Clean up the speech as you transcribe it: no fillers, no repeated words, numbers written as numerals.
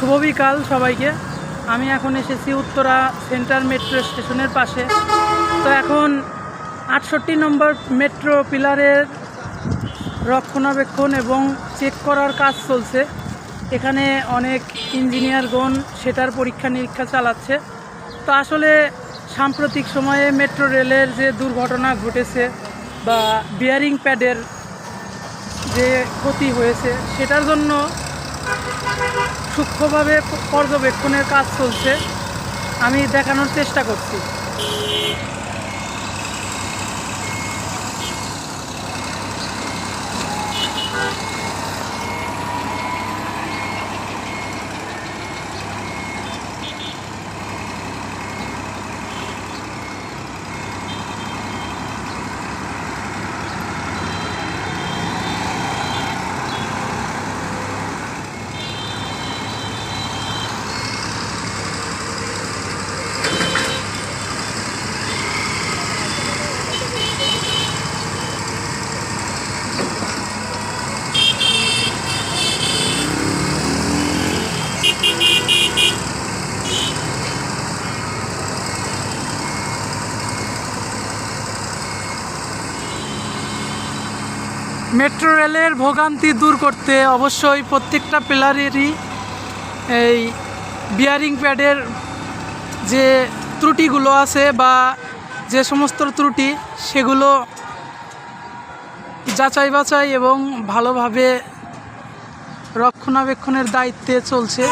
শুভ বিকাল সবাইকে। আমি এখন এসেছি উত্তরা সেন্টার মেট্রো স্টেশনের পাশে। তো এখন 68 নম্বর মেট্রো পিলারের রক্ষণাবেক্ষণ এবং চেক করার কাজ চলছে। এখানে অনেক ইঞ্জিনিয়ারগণ সেটার পরীক্ষা নিরীক্ষা চালাচ্ছে। তো আসলে সাম্প্রতিক সময়ে মেট্রো রেলের যে দুর্ঘটনা ঘটেছে বা বিয়ারিং প্যাডের যে ক্ষতি হয়েছে সেটার জন্য সূক্ষ্মভাবে পর্যবেক্ষণের কাজ চলছে। আমি দেখানোর চেষ্টা করছি। মেট্রো রেলের ভোগান্তি দূর করতে অবশ্যই প্রত্যেকটা পিলারেরই এই বিয়ারিং প্যাডের যে ত্রুটিগুলো আছে বা যে সমস্ত ত্রুটি সেগুলো যাচাই বাছাই এবং ভালোভাবে রক্ষণাবেক্ষণের দায়িত্বে চলছে।